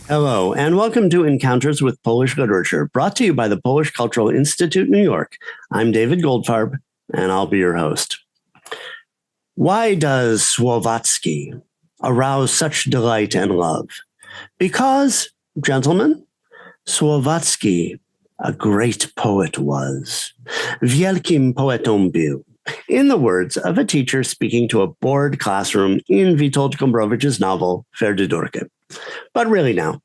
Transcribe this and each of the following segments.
Hello, and welcome to Encounters with Polish Literature, brought to you by the Polish Cultural Institute, New York. I'm David Goldfarb, and I'll be your host. Why does Słowacki arouse such delight and love? Because, gentlemen, Słowacki, a great poet was. Wielkim poetą był. In the words of a teacher speaking to a bored classroom in Witold Gombrowicz's novel, Ferdydurke. But really now,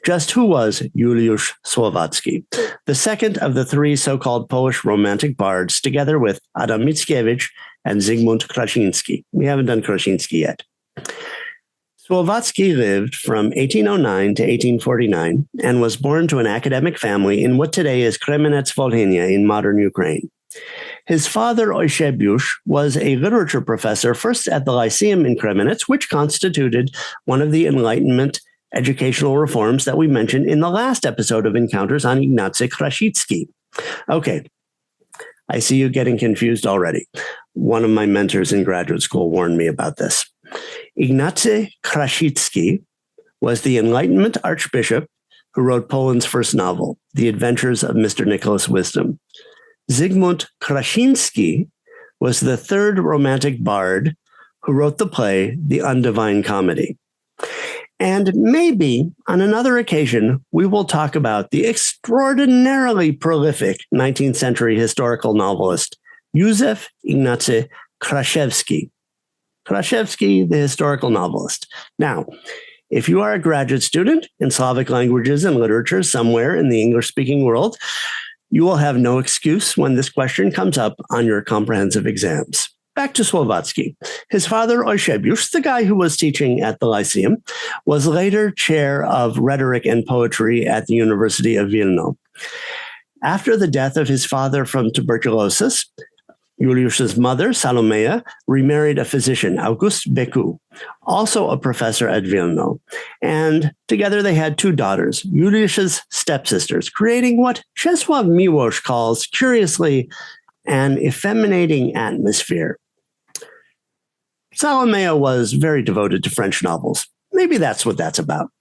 just who was Juliusz Słowacki, the second of the three so-called Polish romantic bards, together with Adam Mickiewicz and Zygmunt Krasiński? We haven't done Krasiński yet. Słowacki lived from 1809 to 1849 and was born to an academic family in what today is Kremenets-Volhynia in modern Ukraine. His father, Eusebiusz, was a literature professor first at the Lyceum in Kremenets, which constituted one of the Enlightenment educational reforms that we mentioned in the last episode of Encounters on Ignacy Krasiński. Okay, I see you getting confused already. One of my mentors in graduate school warned me about this. Ignacy Krasiński was the Enlightenment archbishop who wrote Poland's first novel, The Adventures of Mr. Nicholas Wisdom. Zygmunt Krasiński was the third romantic bard who wrote the play, The Undivine Comedy. And maybe on another occasion, we will talk about the extraordinarily prolific 19th century historical novelist, Józef Ignacy Kraszewski. Kraszewski, the historical novelist. Now, if you are a graduate student in Slavic languages and literature somewhere in the English-speaking world, you will have no excuse when this question comes up on your comprehensive exams. Back to Słowacki. His father, Eusebiusz, the guy who was teaching at the Lyceum, was later chair of rhetoric and poetry at the University of Wilno. After the death of his father from tuberculosis, Juliusz's mother, Salomea, remarried a physician, August Beku, also a professor at Wilno. And together they had two daughters, Juliusz's stepsisters, creating what Czesław Miłosz calls, curiously, an effeminating atmosphere. Salomea was very devoted to French novels. Maybe that's what that's about.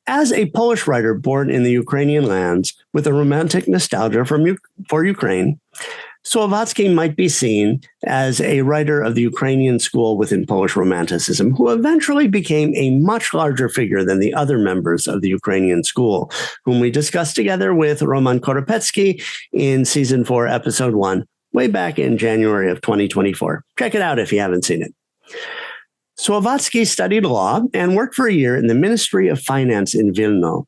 As a Polish writer born in the Ukrainian lands with a romantic nostalgia for Ukraine, Słowacki might be seen as a writer of the Ukrainian School within Polish Romanticism, who eventually became a much larger figure than the other members of the Ukrainian School, whom we discussed together with Roman Koropecki in Season 4, Episode 1, way back in January of 2024. Check it out if you haven't seen it. Słowacki studied law and worked for a year in the Ministry of Finance in Wilno,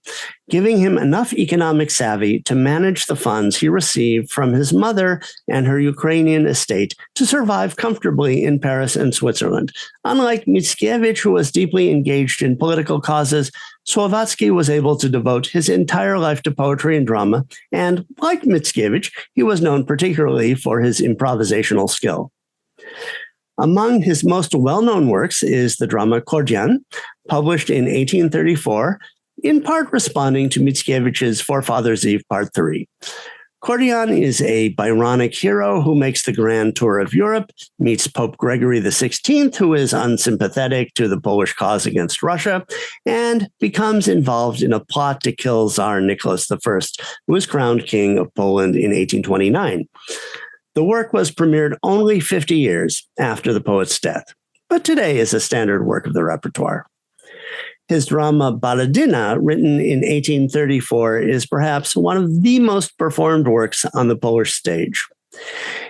giving him enough economic savvy to manage the funds he received from his mother and her Ukrainian estate to survive comfortably in Paris and Switzerland. Unlike Mickiewicz, who was deeply engaged in political causes, Słowacki was able to devote his entire life to poetry and drama, and like Mickiewicz, he was known particularly for his improvisational skill. Among his most well-known works is the drama Kordian, published in 1834, in part responding to Mickiewicz's Forefathers' Eve Part 3. Kordian is a Byronic hero who makes the grand tour of Europe, meets Pope Gregory XVI, who is unsympathetic to the Polish cause against Russia, and becomes involved in a plot to kill Tsar Nicholas I, who was crowned king of Poland in 1829. The work was premiered only 50 years after the poet's death, but today is a standard work of the repertoire. His drama Balladyna, written in 1834, is perhaps one of the most performed works on the Polish stage.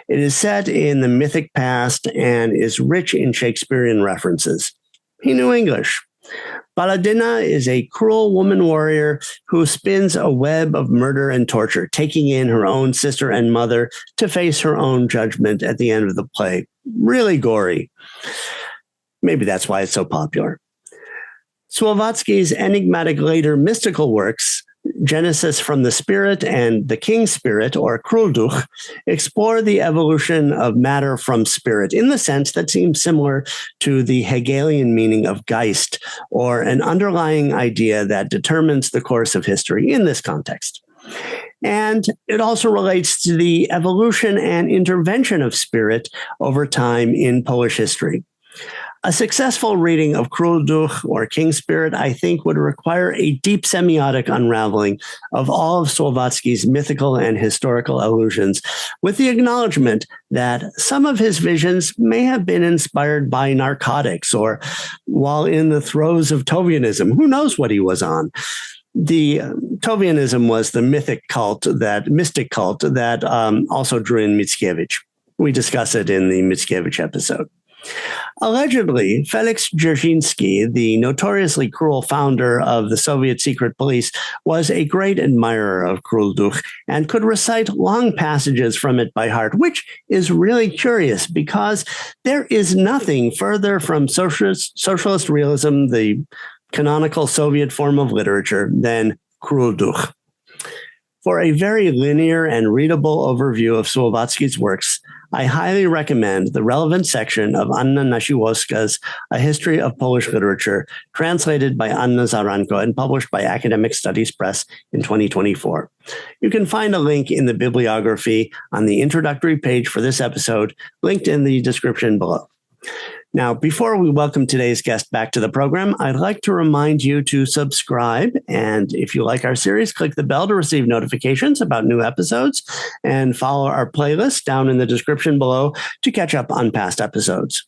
It is set in the mythic past and is rich in Shakespearean references. He knew English. Balladyna is a cruel woman warrior who spins a web of murder and torture, taking in her own sister and mother to face her own judgment at the end of the play. Really gory. Maybe that's why it's so popular. Słowacki's enigmatic later mystical works, Genesis from the Spirit and The King's Spirit, or Krullduch, explore the evolution of matter from spirit in the sense that seems similar to the Hegelian meaning of Geist, or an underlying idea that determines the course of history in this context. And it also relates to the evolution and intervention of spirit over time in Polish history. A successful reading of Król Duch or King Spirit, I think, would require a deep semiotic unraveling of all of Słowacki's mythical and historical allusions, with the acknowledgement that some of his visions may have been inspired by narcotics or while in the throes of Tovianism. Who knows what he was on? The Tovianism was the mystic cult that also drew in Mickiewicz. We discuss it in the Mickiewicz episode. Allegedly, Felix Dzerzhinsky, the notoriously cruel founder of the Soviet secret police, was a great admirer of Król Duch and could recite long passages from it by heart, which is really curious because there is nothing further from socialist realism, the canonical Soviet form of literature, than Król Duch. For a very linear and readable overview of Słowacki's works, I highly recommend the relevant section of Anna Nasiłowska's A History of Polish Literature, translated by Anna Zaranko and published by Academic Studies Press in 2024. You can find a link in the bibliography on the introductory page for this episode, linked in the description below. Now, before we welcome today's guest back to the program, I'd like to remind you to subscribe. And if you like our series, click the bell to receive notifications about new episodes and follow our playlist down in the description below to catch up on past episodes.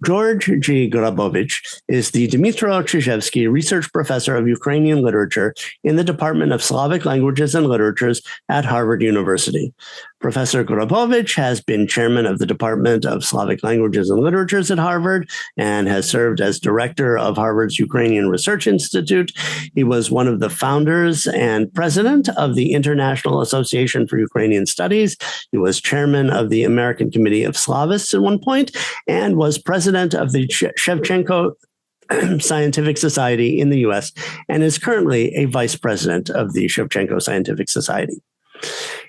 George G. Grabowicz is the Dmytro Krzyżewski Research Professor of Ukrainian Literature in the Department of Slavic Languages and Literatures at Harvard University. Professor Grabowicz has been chairman of the Department of Slavic Languages and Literatures at Harvard and has served as director of Harvard's Ukrainian Research Institute. He was one of the founders and president of the International Association for Ukrainian Studies. He was chairman of the American Committee of Slavists at one point and was president of the Shevchenko Scientific Society in the U.S. and is currently a vice president of the Shevchenko Scientific Society.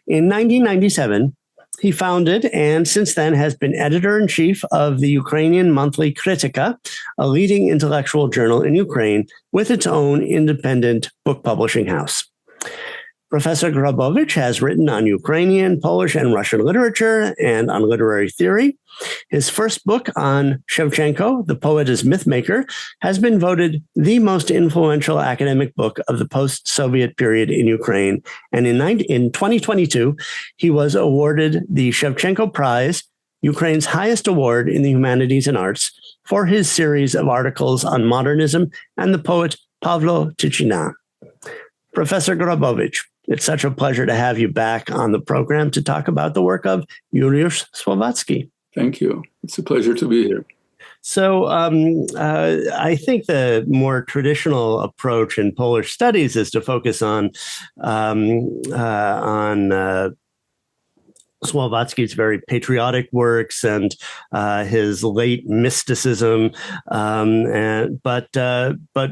In 1997, he founded and since then has been editor-in-chief of the Ukrainian monthly Kritika, a leading intellectual journal in Ukraine with its own independent book publishing house. Professor Grabowicz has written on Ukrainian, Polish, and Russian literature and on literary theory. His first book on Shevchenko, The Poet as Mythmaker, has been voted the most influential academic book of the post-Soviet period in Ukraine. And in 2022, he was awarded the Shevchenko Prize, Ukraine's highest award in the humanities and arts, for his series of articles on modernism and the poet Pavlo Tychyna. Professor Grabowicz, it's such a pleasure to have you back on the program to talk about the work of Juliusz Słowacki. Thank you. It's a pleasure to be here. So I think the more traditional approach in Polish studies is to focus on Słowacki's very patriotic works and his late mysticism. But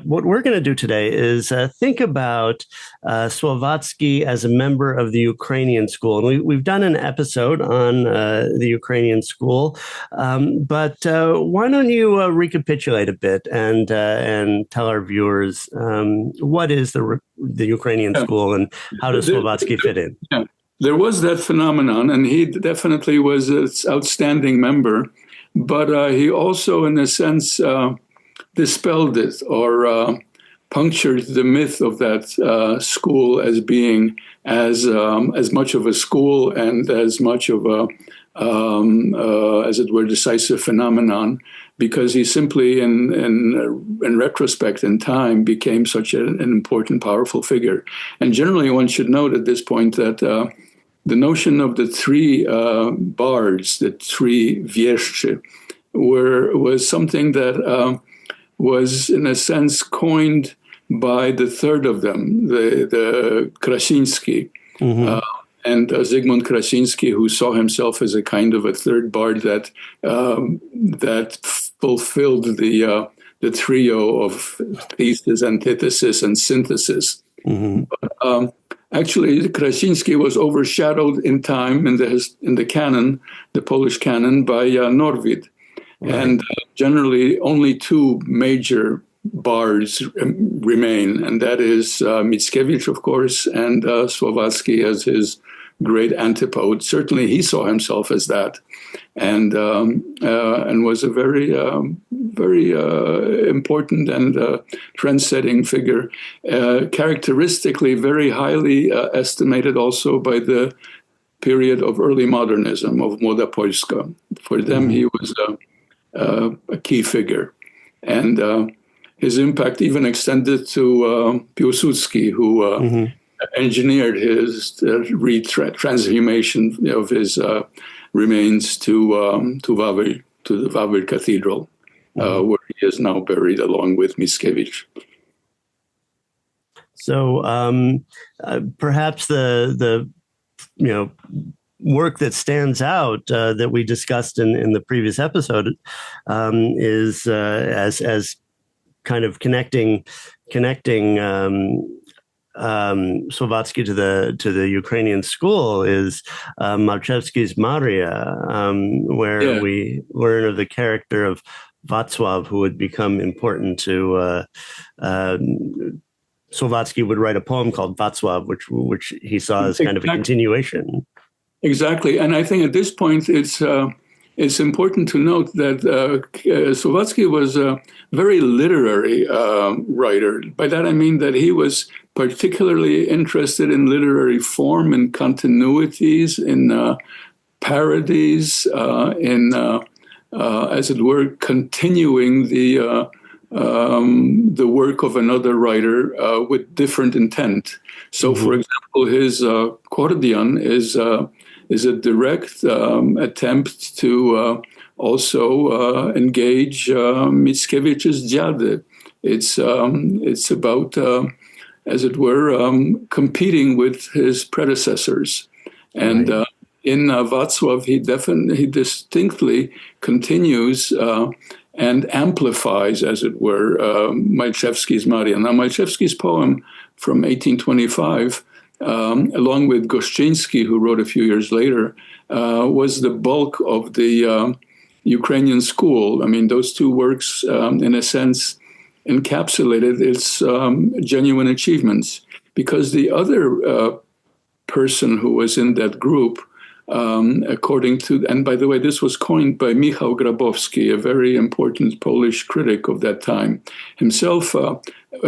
what we're going to do today is think about Słowacki as a member of the Ukrainian School. And we've done an episode on the Ukrainian School, but why don't you recapitulate a bit and tell our viewers what is the Ukrainian School and how does Słowacki fit in? Yeah. There was that phenomenon, and he definitely was an outstanding member, but he also, in a sense, dispelled it or punctured the myth of that school as being as much of a school and as much of a, as it were, decisive phenomenon, because he simply, in retrospect, in time, became such an important, powerful figure. And generally, one should note at this point that the notion of the three bards, the three wierszczy, was something that was, in a sense, coined by the third of them, the Krasiński, and Zygmunt Krasiński, who saw himself as a kind of a third bard that fulfilled the trio of thesis, antithesis, and synthesis. But, actually, Krasiński was overshadowed in time in the canon, the Polish canon, by Norwid. Right. And generally, only two major bards remain, and that is Mickiewicz, of course, and Słowacki as his great antipode. Certainly, he saw himself as that, and was a very important and trend-setting figure. Characteristically, very highly estimated also by the period of early modernism, of Młoda Polska. For them, he was a key figure. And his impact even extended to Piłsudski, who engineered his transhumation of his remains to Wawel, to the Wawel Cathedral, where he is now buried along with Mickiewicz. So perhaps the work that stands out that we discussed in the previous episode is as kind of connecting Słowacki to the Ukrainian school is Malczewski's Maria, where we learn of the character of Wacław, who would become important to. Słowacki would write a poem called Wacław, which he saw as kind of a continuation. Exactly, and I think at this point it's important to note that Słowacki was a very literary writer. By that I mean that he was particularly interested in literary form and continuities, in parodies, in as it were, continuing the work of another writer with different intent. So, for example, his Accordion is a direct attempt to also engage Mickiewicz's Dziady. It's about, as it were, competing with his predecessors. And in Wacław, he distinctly continues and amplifies, as it were, Malczewski's Maria. Now, Malczewski's poem from 1825, along with Goszczyński, who wrote a few years later, was the bulk of the Ukrainian School. I mean, those two works, in a sense, encapsulated its genuine achievements, because the other person who was in that group, according to, and by the way, this was coined by Michał Grabowski, a very important Polish critic of that time, himself a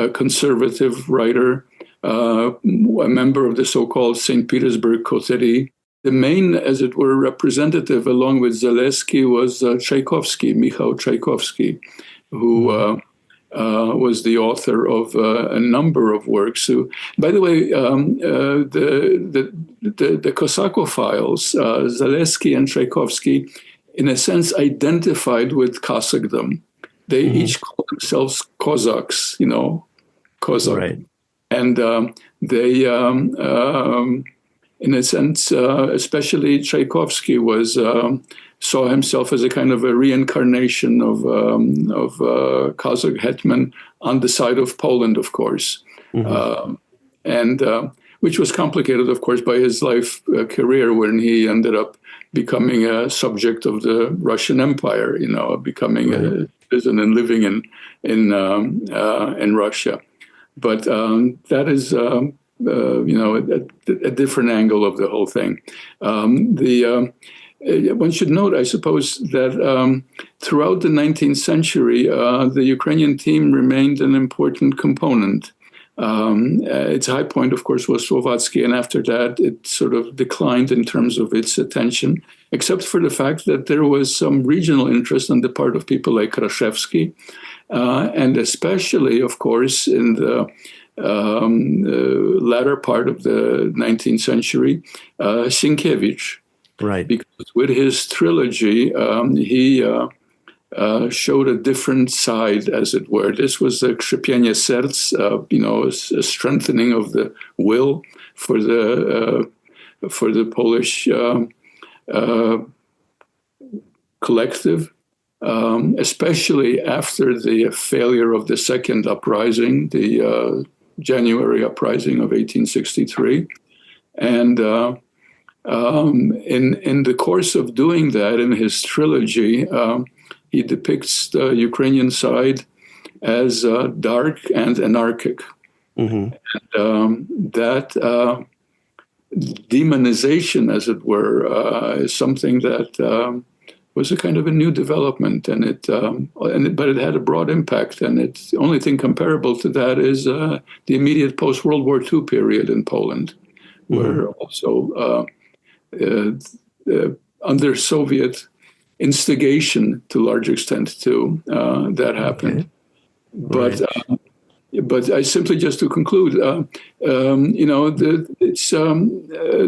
conservative writer, a member of the so-called St. Petersburg Coterie. The main, as it were, representative, along with Zaleski, was Tchaikovsky, Michał Tchaikovsky, who was the author of a number of works. So, by the way, the Kosakow files, Zaleski and Tchaikovsky, in a sense, identified with Cossackdom. They each called themselves Cossacks, Cossack. Right. And they, in a sense, especially Tchaikovsky saw himself as a kind of a reincarnation of Cossack hetman on the side of Poland, of course, and which was complicated, of course, by his life career when he ended up becoming a subject of the Russian Empire, becoming a citizen and living in Russia. But that is, a different angle of the whole thing. One should note, I suppose, that throughout the 19th century, the Ukrainian team remained an important component. Its high point, of course, was Słowacki, and after that, it sort of declined in terms of its attention, except for the fact that there was some regional interest on the part of people like Krasiński, and especially, of course, in the latter part of the 19th century, Sienkiewicz. Right. Because with his trilogy, he showed a different side, as it were. This was the krzepienie serc, a strengthening of the will for the Polish collective, especially after the failure of the second uprising, the January uprising of 1863, and. In the course of doing that, in his trilogy, he depicts the Ukrainian side as dark and anarchic. And that demonization, as it were, is something that was a kind of a new development, but it had a broad impact. And the only thing comparable to that is the immediate post-World War II period in Poland, where also under Soviet instigation, to a large extent too, that happened. Okay. But Right. but I simply, just to conclude,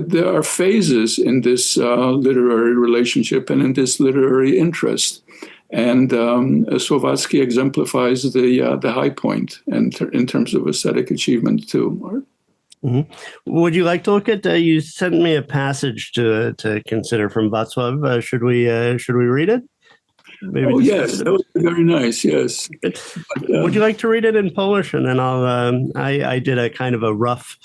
there are phases in this literary relationship and in this literary interest, and Słowacki exemplifies the high point, and in terms of aesthetic achievement too. Mhm. Would you like to look at? You sent me a passage to consider from Wacław. Should we read it? Maybe Yes, that would be very nice. Yes. Would you like to read it in Polish, and then I'll? I did a kind of a rough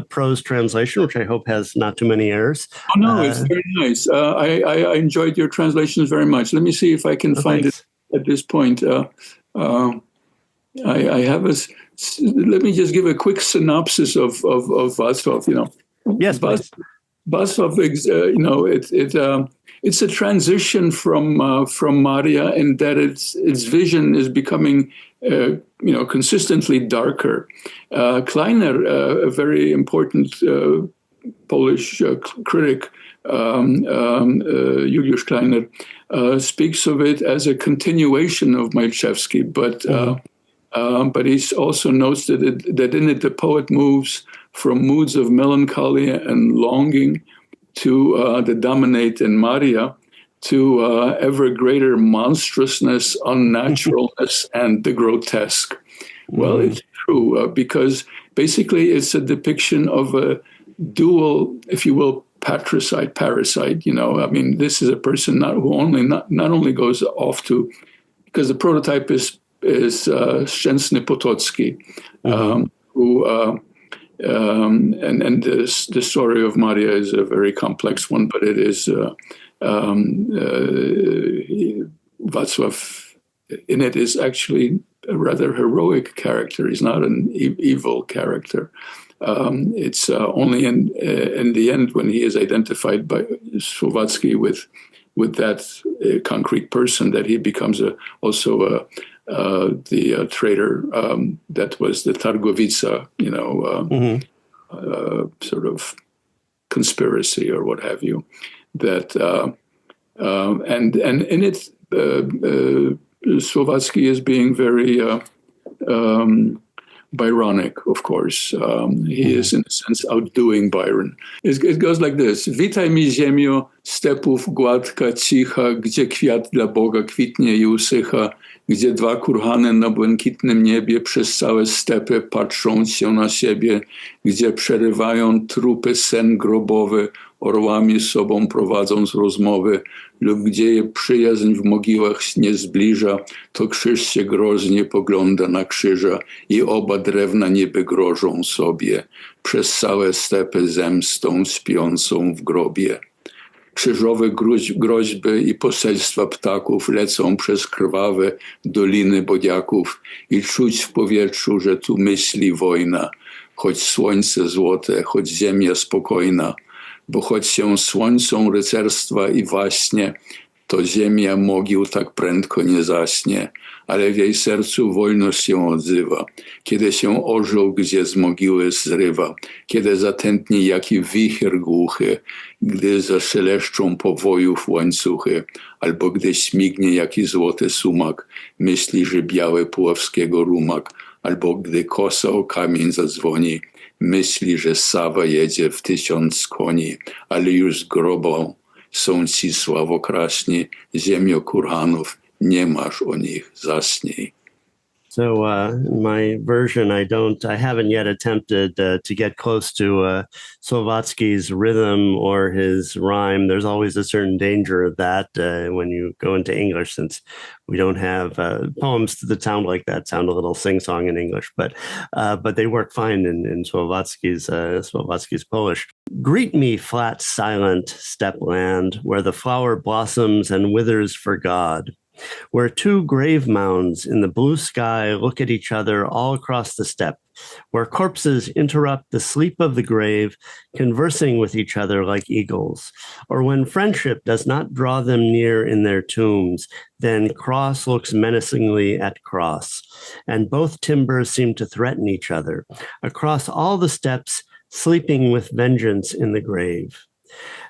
prose translation, which I hope has not too many errors. Oh no, it's very nice. I enjoyed your translations very much. Let me see if I can find it at this point. I have a. Let me just give a quick synopsis of Wacław. Yes, please. Wacław, it's a transition from Maria, in that its vision is becoming consistently darker. Kleiner, a very important Polish critic, Juliusz Kleiner, speaks of it as a continuation of Malczewski, but he also notes that in it the poet moves from moods of melancholy and longing to the dominate in Maria, to ever greater monstrousness, unnaturalness, and the grotesque. Well, it's true, because basically it's a depiction of a dual, if you will, parasite. This is a person not only goes off to, because the prototype is Szczęsny Potocki, who and the story of Maria is a very complex one, but it is Wacław in it is actually a rather heroic character. He's not an evil character. It's only in the end, when he is identified by Słowacki with that concrete person, that he becomes also the traitor that was the Targowica, sort of conspiracy or what have you. That and in it, Słowacki is being very Byronic, of course. He is, in a sense, outdoing Byron. It goes like this. Witaj mi ziemio, stepów gładka, cicha, gdzie kwiat dla Boga kwitnie i usycha, gdzie dwa kurhany na błękitnym niebie przez całe stepy patrzą się na siebie, gdzie przerywają trupy sen grobowy, orłami sobą prowadząc rozmowy, lub gdzie je przyjaźń w mogiłach nie zbliża, to krzyż się groźnie pogląda na krzyża i oba drewna niby grożą sobie, przez całe stepy zemstą śpiącą w grobie. Krzyżowe groźby i poselstwa ptaków lecą przez krwawe doliny bodziaków i czuć w powietrzu, że tu myśli wojna, choć słońce złote, choć ziemia spokojna, bo choć się słońcą rycerstwa i waśnie, to ziemia mogił tak prędko nie zaśnie, ale w jej sercu wolność się odzywa, kiedy się orzeł gdzie z mogiły zrywa, kiedy zatętni jaki wicher głuchy, gdy zaszeleszczą powojów łańcuchy, albo gdy śmignie jaki złoty sumak, myśli, że białe Puławskiego rumak, albo gdy kosa o kamień zadzwoni, myśli, że Sawa jedzie w 1000 koni, ale już z grobą są ci sławokraśni, ziemio kurhanów, nie masz o nich, zaśnij. So my version, I haven't yet attempted to get close to Słowacki's rhythm or his rhyme. There's always a certain danger of that when you go into English, since we don't have poems that sound like that, sound a little sing-song in English, but they work fine in Słowacki's Polish. Greet me, flat, silent steppe land, where the flower blossoms and withers for God, where two grave mounds in the blue sky look at each other all across the steppe, where corpses interrupt the sleep of the grave, conversing with each other like eagles, or when friendship does not draw them near in their tombs, then cross looks menacingly at cross, and both timbers seem to threaten each other, across all the steps, sleeping with vengeance in the grave.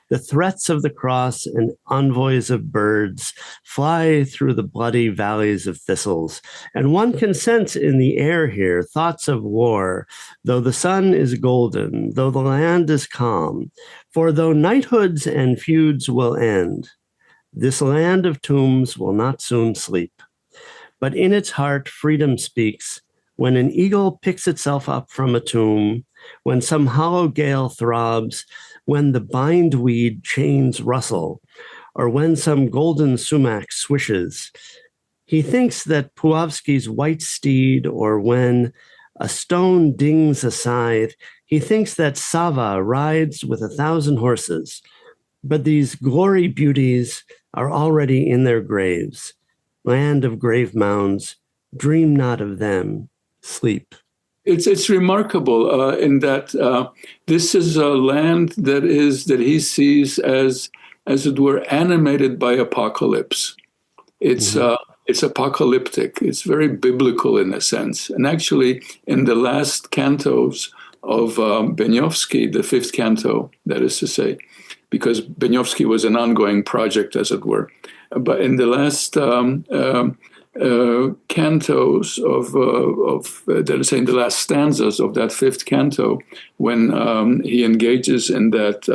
The threats of the cross and envoys of birds fly through the bloody valleys of thistles, and one can sense in the air here thoughts of war, though the sun is golden, though the land is calm, for though knighthoods and feuds will end, this land of tombs will not soon sleep. But in its heart freedom speaks, when an eagle picks itself up from a tomb, when some hollow gale throbs, when the bindweed chains rustle, or when some golden sumac swishes. He thinks that Puławski's white steed, or when a stone dings a scythe, he thinks that Sava rides with 1,000 horses. But these glory beauties are already in their graves. Land of grave mounds, dream not of them, sleep. It's remarkable in that this is a land that he sees as it were animated by apocalypse. It's apocalyptic. It's very biblical in a sense. And actually, in the last cantos of Beniowski, the fifth canto, that is to say, because Beniowski was an ongoing project, as it were. But in the last cantos of that is saying the last stanzas of that fifth canto, when he engages in that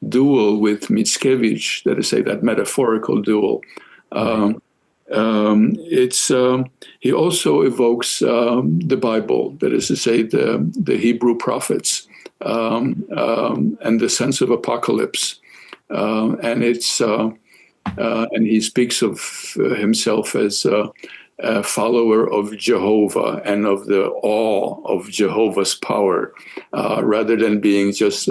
duel with Mickiewicz, that is say that metaphorical duel, he also evokes the Bible, that is to say the Hebrew prophets, and the sense of apocalypse, and it's. And he speaks of himself as a follower of Jehovah and of the awe of Jehovah's power, rather than being just,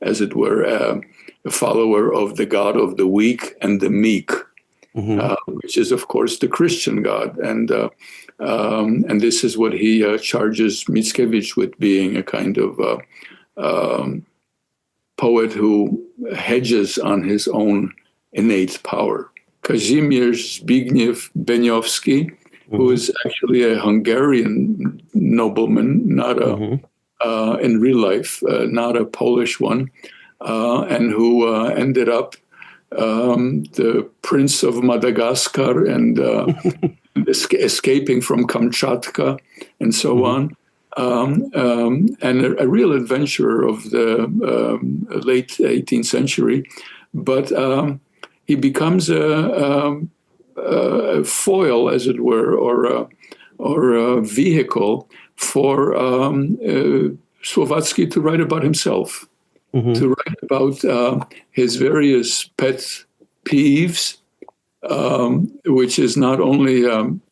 as it were, a follower of the God of the weak and the meek, which is, of course, the Christian God. And this is what he charges Mickiewicz with, being a kind of poet who hedges on his own innate power. Kazimierz Zbigniew Beniowski, who is actually a Hungarian nobleman, not in real life, not a Polish one, and who ended up the Prince of Madagascar and escaping from Kamchatka and so on. And a real adventurer of the late 18th century. But he becomes a foil, as it were, or a vehicle for Słowacki to write about himself, to write about his various pet peeves, which is not only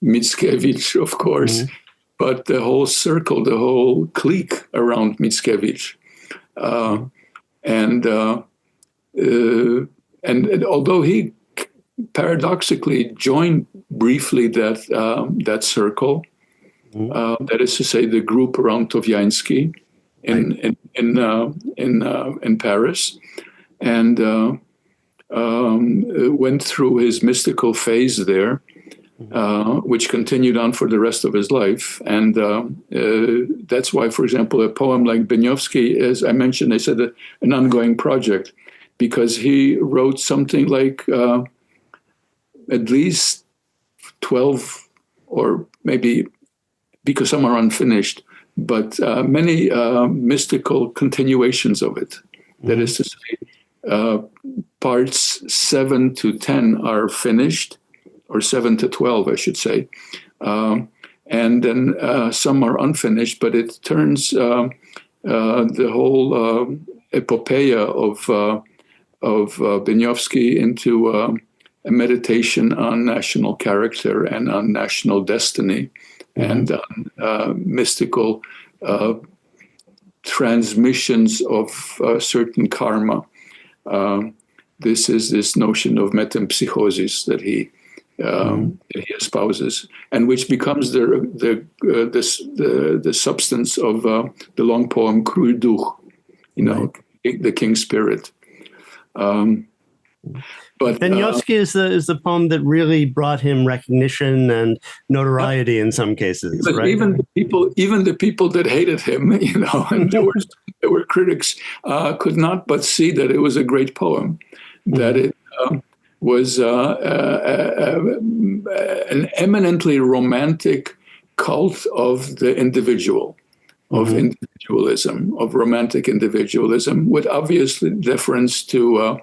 Mickiewicz, of course, but the whole circle, the whole clique around Mickiewicz. And although he paradoxically joined briefly that circle, that is to say, the group around Towiański in Paris, and went through his mystical phase there, which continued on for the rest of his life. And that's why, for example, a poem like Beniowski, as I mentioned, they said an ongoing project, because he wrote something like at least 12, or maybe, because some are unfinished, but many mystical continuations of it. That is to say, parts 7 to 10 are finished, or 7 to 12, I should say. And then some are unfinished, but it turns the whole epopeia of Beniowski into a meditation on national character and on national destiny, and on mystical transmissions of certain karma. This is this notion of metempsychosis that he that he espouses, and which becomes the substance of the long poem Król Duch, the King Spirit. But Beniowski is the poem that really brought him recognition and notoriety in some cases, right? Even the people that hated him, and there were critics, could not but see that it was a great poem, that it was an eminently romantic cult of the individual, of individualism, of romantic individualism, with obvious deference to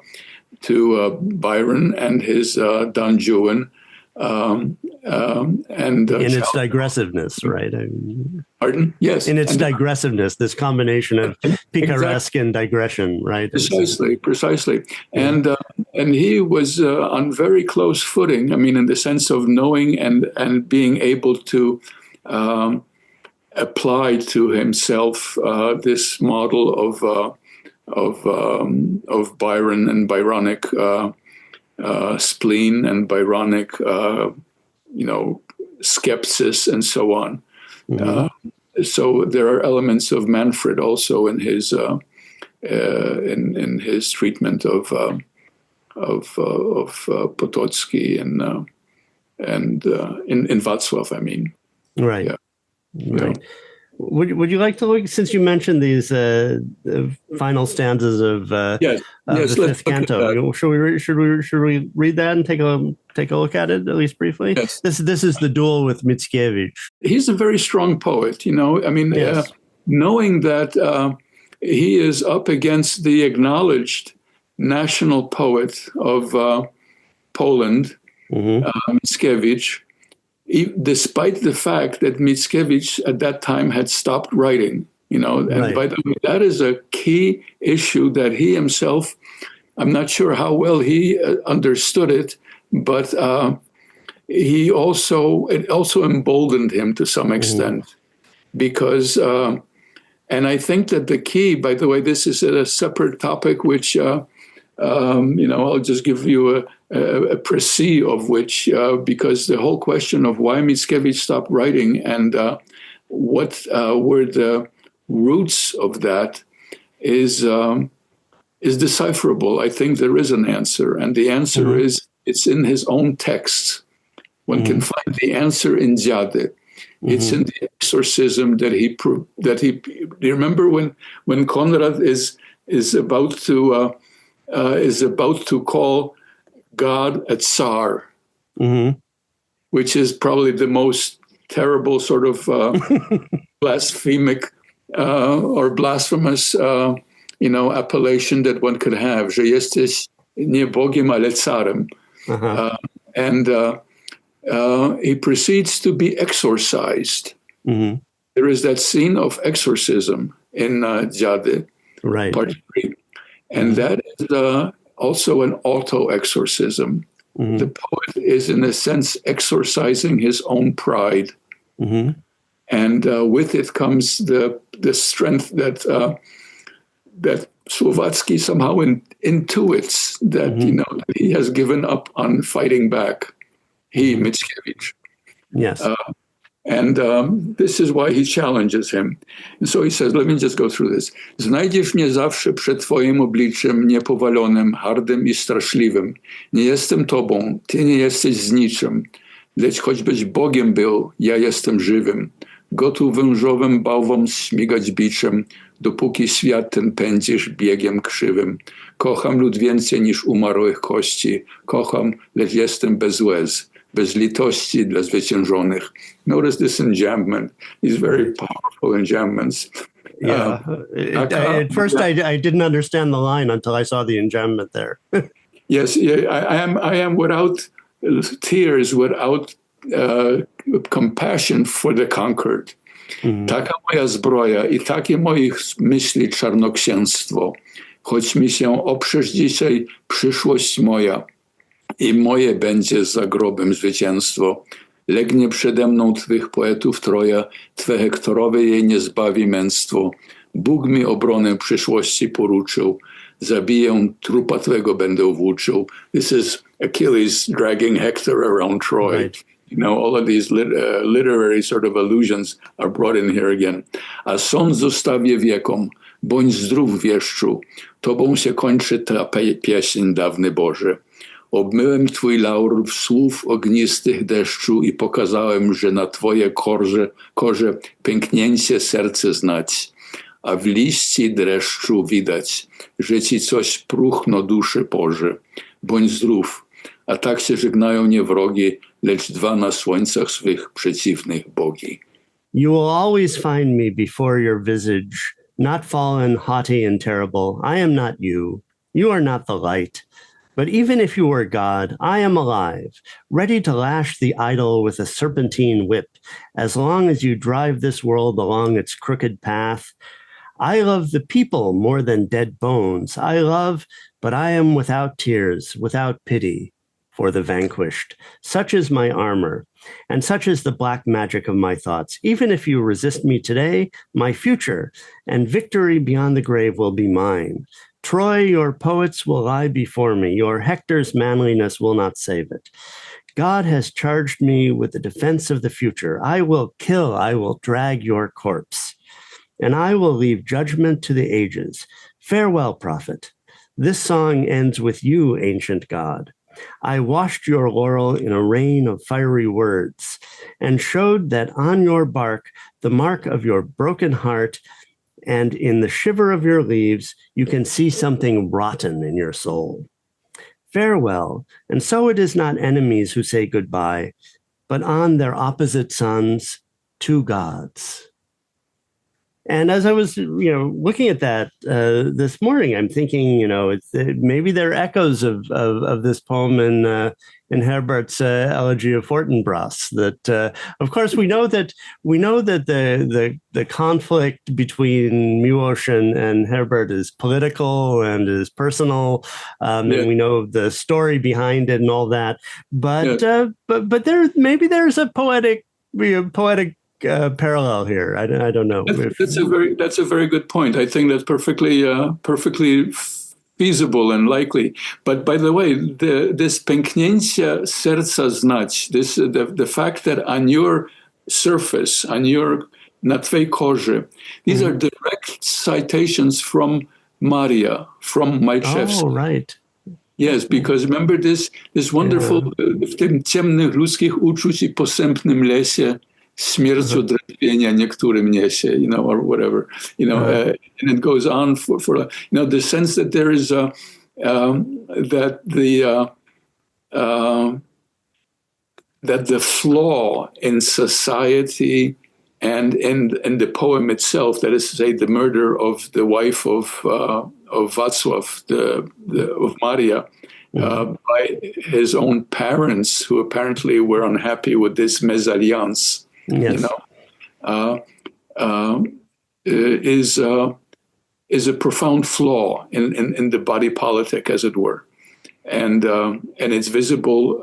Byron and his Don Juan, and in its digressive-ness, right? Pardon? Yes, in its digressive-ness, this combination of picaresque and digression, right? Precisely, and he was on very close footing. I mean, in the sense of knowing and being able to apply to himself this model of Byron and Byronic spleen and Byronic, skepsis and so on. So there are elements of Manfred also in his in his treatment of Potocki and in Wacław, I mean. Right. Yeah. Right. Would you like to look, since you mentioned these final stanzas of the fifth canto? Should we read that and take a look at it at least briefly? Yes. This is the duel with Mickiewicz. He's a very strong poet, I mean, yes. Knowing that he is up against the acknowledged national poet of Poland, Mickiewicz. Despite the fact that Mickiewicz at that time had stopped writing, and by the way, that is a key issue that he himself, I'm not sure how well he understood it, but it also emboldened him to some extent, because, and I think that the key, by the way, this is a separate topic, which, I'll just give you a précis of which, because the whole question of why Mickiewicz stopped writing and what were the roots of that is decipherable. I think there is an answer, and the answer is it's in his own texts. One can find the answer in Dziady. It's in the exorcism that he. Do you remember when Konrad is about to call God a Tsar, which is probably the most terrible sort of blasphemic or blasphemous, appellation that one could have. Że jesteś nie Bogiem, ale carem. And he proceeds to be exorcised. There is that scene of exorcism in Dziady, part 3. And that is also an auto-exorcism. The poet is, in a sense, exorcising his own pride. And with it comes the strength that Słowacki somehow intuits that, that he has given up on fighting back. He, Mickiewicz. Yes. And this is why he challenges him. And so he says, let me just go through this. Znajdziesz mnie zawsze przed twoim obliczem niepowalonym, hardym i straszliwym. Nie jestem tobą, ty nie jesteś z niczym. Lecz choćbyś Bogiem był, ja jestem żywym. Gotów wężowym bałwom śmigać biczem, dopóki świat ten pędzisz biegiem krzywym. Kocham lud więcej niż umarłych kości. Kocham, lecz jestem bez łez. Bez litości dla zwyciężonych. Notice this enjambment. These very powerful enjambments. Yeah. At first, I didn't understand the line until I saw the enjambment there. Yes, I am without tears, without compassion for the conquered. Taka moja zbroja i takie moich myśli czarnoksięstwo. Choć mi się oprzesz dzisiaj przyszłość moja, i moje będzie za grobem zwycięstwo. Legnie przede mną twych poetów troja, twe hektorowe jej nie zbawi męstwo. Bóg mi obronę przyszłości poruczył. zabiję, trupa twego będę włóczył. This is Achilles dragging Hector around Troy. Right. All of these literary sort of allusions are brought in here again. A sąd zostawię wiekom, bądź zdrów wieszczu, tobą się kończy ta pieśń dawny Boże. Obmyłem twój laur w słów ognistych deszczu i pokazałem, że na twoje korze pęknięcie serce znać, a w liści dreszczu widać, że ci coś próchno duszy porze. Bądź zdrów, a tak się żegnają nie wrogi, lecz dwa na słońcach swych przeciwnych bogi. You will always find me before your visage, not fallen, haughty, and terrible. I am not you. You are not the light. But even if you were God, I am alive, ready to lash the idol with a serpentine whip, as long as you drive this world along its crooked path. I love the people more than dead bones. I love, but I am without tears, without pity for the vanquished. Such is my armor, and such is the black magic of my thoughts. Even if you resist me today, my future and victory beyond the grave will be mine. Troy, your poets will lie before me. Your Hector's manliness will not save it. God has charged me with the defense of the future. I will kill, I will drag your corpse, and I will leave judgment to the ages. Farewell, prophet. This song ends with you, ancient God. I washed your laurel in a rain of fiery words and showed that on your bark, the mark of your broken heart, and in the shiver of your leaves, you can see something rotten in your soul. Farewell, and so it is not enemies who say goodbye, but on their opposite sons, two gods. And as I was, looking at that this morning, I'm thinking, maybe there are echoes of this poem in Herbert's Elegy of Fortinbras. That, of course, we know that the conflict between Miłosz and Herbert is political and is personal, and we know the story behind it and all that. But but there's a poetic parallel here. I don't know. That's a very good point. I think that's perfectly feasible and likely. But by the way, this pęknięcie serca znać, the fact that on your surface, na twej korze, these are direct citations from Maria, from Malczewski. Oh, right. Yes, because remember this wonderful, w tym ciemnych ludzkich uczuć I posępnym lesie, śmierciu drętwienia niektórym niesie, or whatever, and it goes on for the sense that there is that the flaw in society and in the poem itself, that is to say, the murder of the wife of Wacław, of Maria, by his own parents, who apparently were unhappy with this mésalliance. Yes. Is a profound flaw in the body politic, as it were, and it's visible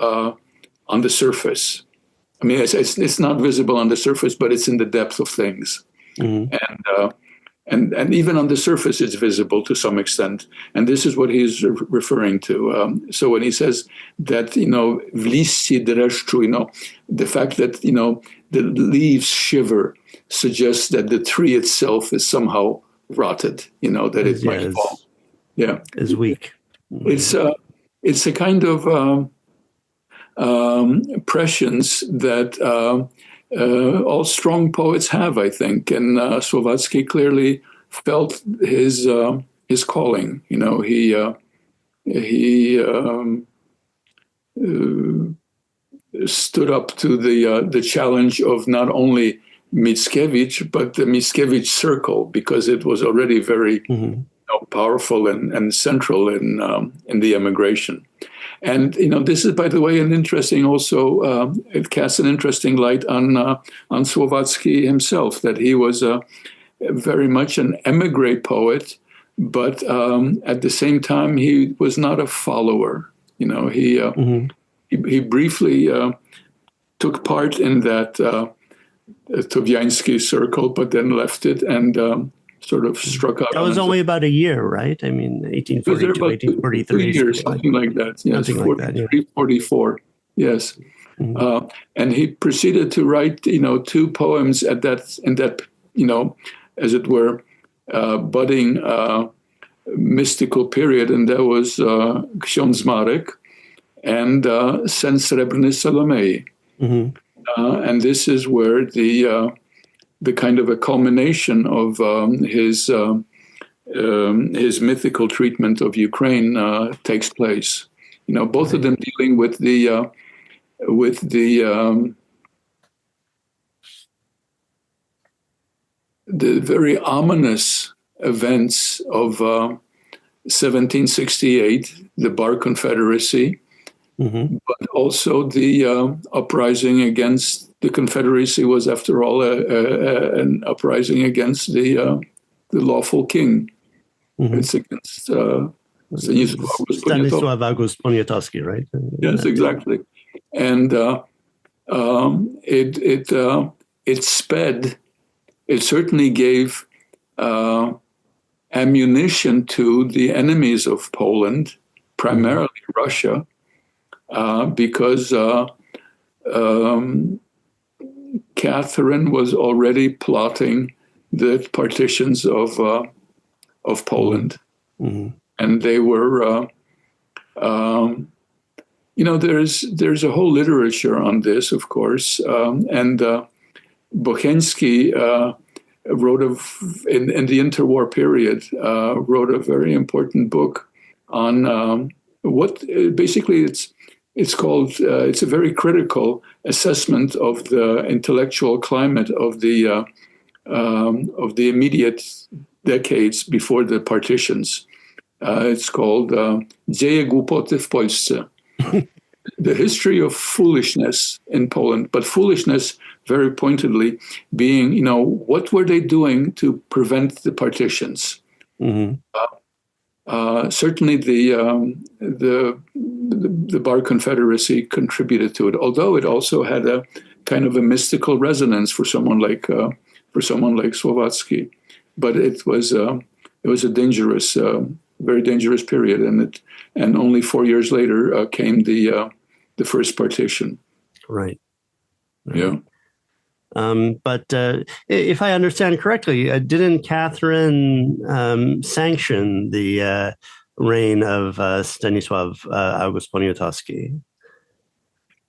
on the surface. I mean, it's not visible on the surface, but it's in the depth of things, and even on the surface, it's visible to some extent. And this is what he's referring to. So when he says that, w liści dreszczu, the fact that, the leaves shiver suggests that the tree itself is somehow rotted, that it might fall. Yeah. Is weak. It's a kind of prescience that all strong poets have, I think, and Słowacki clearly felt his calling. He stood up to the challenge of not only Mickiewicz but the Mickiewicz circle, because it was already very powerful and central in the emigration. And this is, by the way, an interesting also. It casts an interesting light on Słowacki himself, that he was very much an émigré poet, but at the same time he was not a follower. He briefly took part in that Towiański circle, but then left it, and sort of struck out. That was only about a year, right? I mean, 1842, 1843. 2 years, something like that. Yes, something like that, yeah. 44. Yes. Mm-hmm. And he proceeded to write, 2 poems in that, as it were, budding mystical period, and that was Ksiądz Marek and Sen Srebrny Salomei. Mm-hmm. And this is where the kind of a culmination of his mythical treatment of Ukraine takes place. Both of them dealing with the very ominous events of 1768, the Bar Confederacy, mm-hmm. but also the uprising against the Confederacy was, after all, an uprising against the lawful king. Mm-hmm. It's against Stanisław August Poniatowski, right? Yes, exactly. And it sped. It certainly gave ammunition to the enemies of Poland, primarily Russia, because Catherine was already plotting the partitions of Poland, mm-hmm. and they were, there's a whole literature on this, of course, and Bocheński wrote in the interwar period, wrote a very important book on what basically it's called. It's a very critical assessment of the intellectual climate of the immediate decades before the partitions. It's called Dzieje głupoty w Polsce, the history of foolishness in Poland, but foolishness very pointedly being, what were they doing to prevent the partitions? Mm-hmm. Certainly the Bar Confederacy contributed to it, although it also had a kind of a mystical resonance for someone like Słowacki. But it was a dangerous, very dangerous period, and only 4 years later came the first partition. Right. Yeah. But if I understand correctly, didn't Catherine sanction the reign of Stanisław August Poniatowski?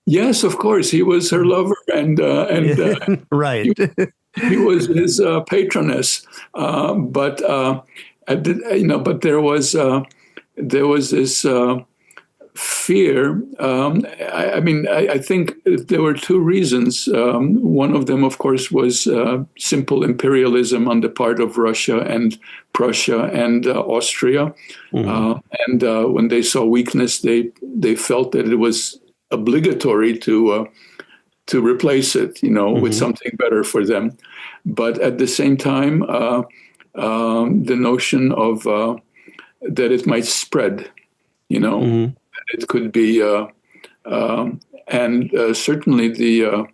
Yes, of course. He was her lover, and right. He was his patroness. But there was this fear. I think there were 2 reasons. One of them, of course, was simple imperialism on the part of Russia and Prussia and Austria. Mm-hmm. And when they saw weakness, they felt that it was obligatory to replace it, mm-hmm. with something better for them. But at the same time, the notion of that it might spread, mm-hmm. It could be, and certainly the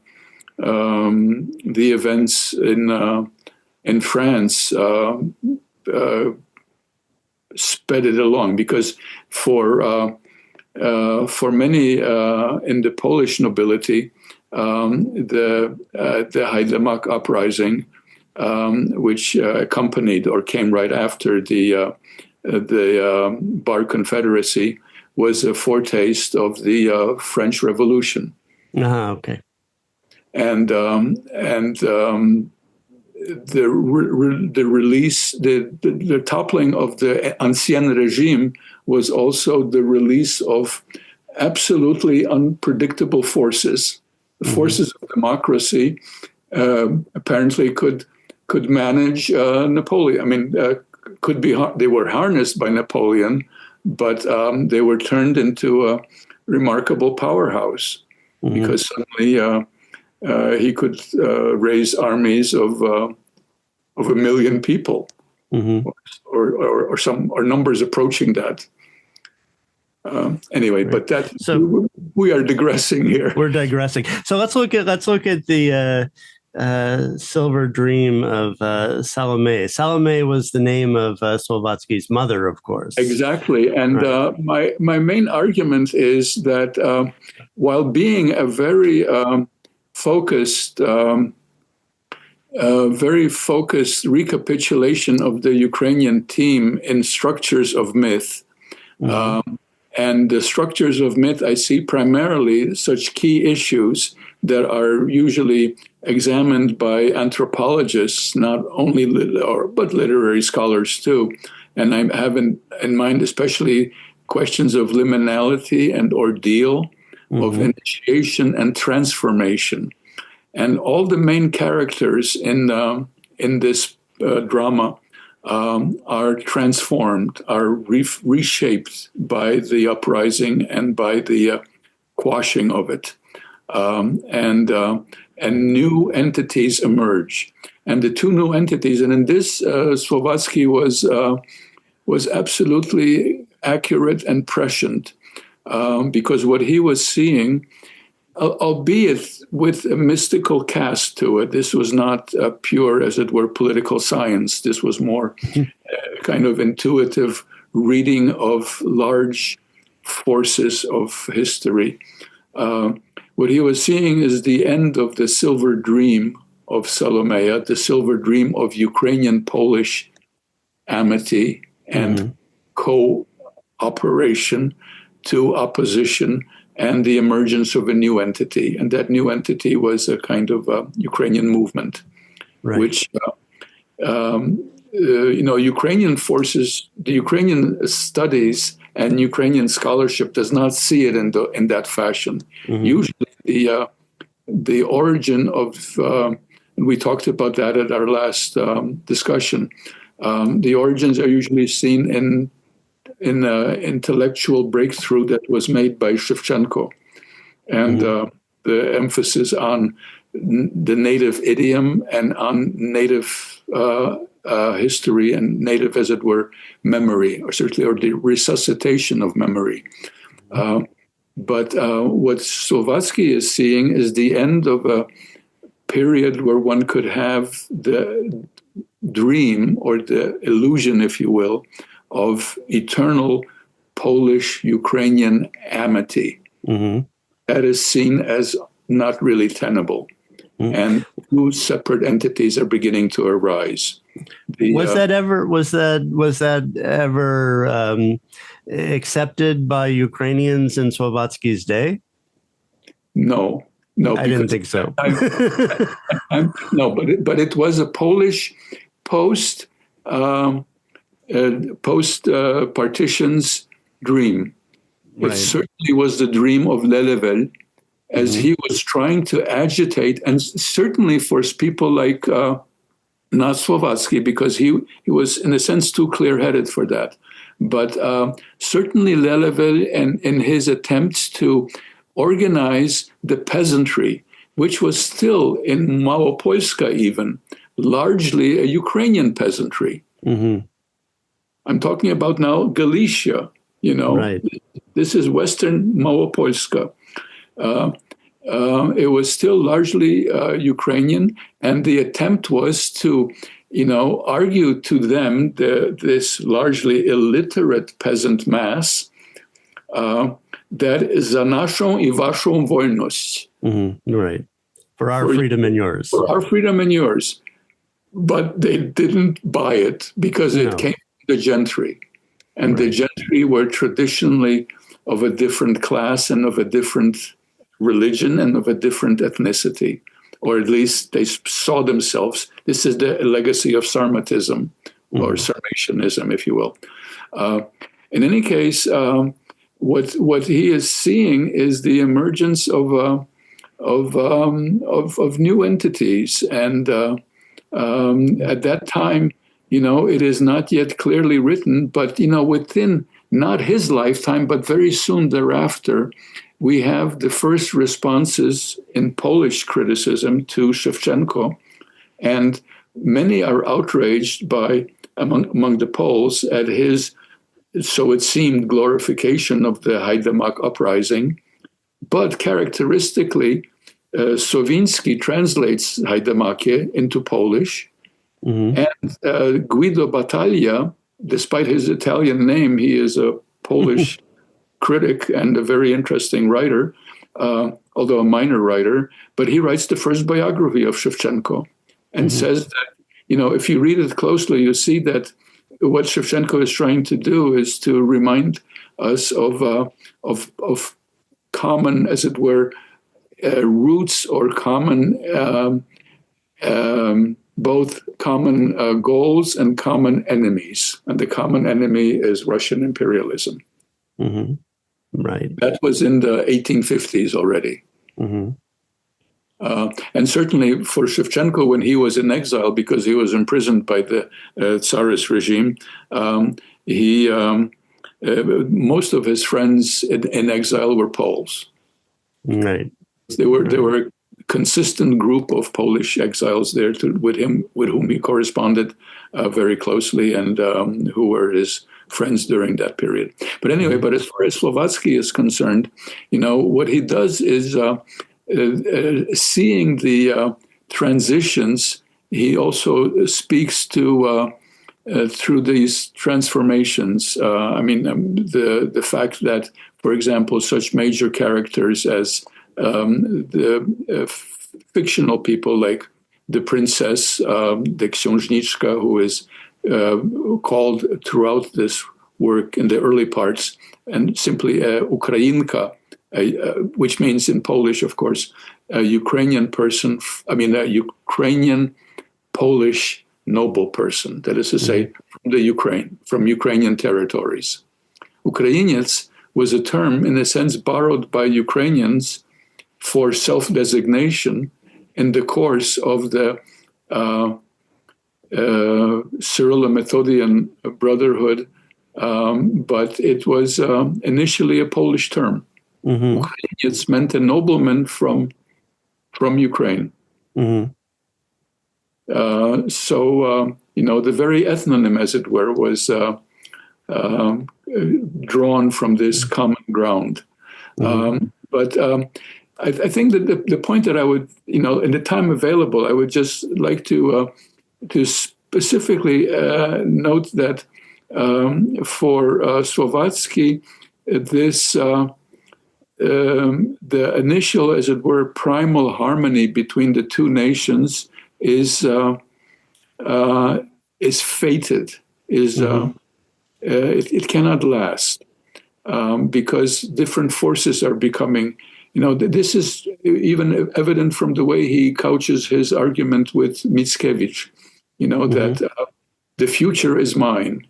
events in France sped it along, because for many in the Polish nobility, the Hajdamach uprising, which accompanied or came right after the Bar Confederacy, was a foretaste of the French Revolution. Okay. And the release, the toppling of the Ancien Regime was also the release of absolutely unpredictable forces. The forces of democracy apparently could manage Napoleon. They were harnessed by Napoleon, but they were turned into a remarkable powerhouse, mm-hmm. because suddenly he could raise armies of 1 million people, mm-hmm. or numbers approaching that. Anyway, right. But we are digressing here. We're digressing. So let's look at the Silver Dream of Salomea. Salome was the name of Słowacki's mother, of course. Exactly. And my main argument is that while being a very focused recapitulation of the Ukrainian theme in structures of myth, and the structures of myth, I see primarily such key issues that are usually examined by anthropologists, not only but literary scholars too. And I have in mind especially questions of liminality and ordeal, of initiation and transformation. And all the main characters in this drama are transformed, are reshaped by the uprising and by the quashing of it. And new entities emerge. And the two new entities, and in this, Słowacki was absolutely accurate and prescient, because what he was seeing, albeit with a mystical cast to it, this was not pure, as it were, political science. This was more kind of intuitive reading of large forces of history. What he was seeing is the end of the silver dream of Salomea, the silver dream of Ukrainian-Polish amity and cooperation to opposition, and the emergence of a new entity. And that new entity was a kind of Ukrainian movement, which, Ukrainian forces, the Ukrainian studies and Ukrainian scholarship does not see it in that fashion. Usually the origin of, we talked about that at our last discussion, the origins are usually seen in intellectual breakthrough that was made by Shevchenko, and the emphasis on the native idiom and on native history and native, as it were, memory, or the resuscitation of memory. But what Słowacki is seeing is the end of a period where one could have the dream or the illusion, if you will, of eternal Polish-Ukrainian amity. That is seen as not really tenable. And two separate entities are beginning to arise. Was that ever accepted by Ukrainians in Słowacki's day? No, I didn't think so. No, but it was a Polish post partitions dream. It certainly was the dream of Lelevel, as he was trying to agitate, and certainly for people like not Słowacki, because he was in a sense too clear-headed for that, but certainly Lelevel and in his attempts to organize the peasantry, which was still in Małopolska even largely a Ukrainian peasantry. I'm talking about now Galicia, This is Western Małopolska. It was still largely Ukrainian, and the attempt was to, argue to them, this largely illiterate peasant mass, that za naszą I waszą wolność. Right. For our freedom and yours. For our freedom and yours. But they didn't buy it because it came from the gentry. And the gentry were traditionally of a different class and of a different religion and of a different ethnicity. Or at least they saw themselves. This is the legacy of Sarmatism, or Sarmatianism, if you will. In any case, what he is seeing is the emergence of new entities, and at that time, it is not yet clearly written, but within not his lifetime, but very soon thereafter, we have the first responses in Polish criticism to Shevchenko, and many are outraged by among the Poles at his, so it seemed, glorification of the Hajdamach uprising. But characteristically, Słowacki translates Hajdamakie into Polish, and Guido Battaglia, despite his Italian name, he is a Polish critic and a very interesting writer, although a minor writer, but he writes the first biography of Shevchenko and says that, if you read it closely, you see that what Shevchenko is trying to do is to remind us of common, as it were, roots or common, both common goals and common enemies. And the common enemy is Russian imperialism. Right. That was in the 1850s already. And certainly for Shevchenko, when he was in exile, because he was imprisoned by the Tsarist regime, most of his friends in exile were Poles. Right. There were a consistent group of Polish exiles there with whom he corresponded very closely, and who were his friends during that period. But anyway, but as far as Słowacki is concerned, what he does is seeing the transitions. He also speaks to through these transformations. The fact that, for example, such major characters as the fictional people like the princess, the księżniczka, who is called throughout this work in the early parts, and simply Ukrainka, which means in Polish, of course, a Ukrainian person, a Ukrainian Polish noble person, that is to say, from the Ukraine, from Ukrainian territories. Ukrainiec was a term, in a sense, borrowed by Ukrainians for self-designation in the course of the Cyrillo-Methodian Brotherhood, but it was initially a Polish term. Ukrainiec meant a nobleman from Ukraine. The very ethnonym, as it were, was drawn from this common ground. I think that the point that I would, in the time available, I would just like to specifically note that for Słowacki, this the initial, as it were, primal harmony between the two nations is fated. It cannot last because different forces are becoming. This is even evident from the way he couches his argument with Mickiewicz. That the future is mine.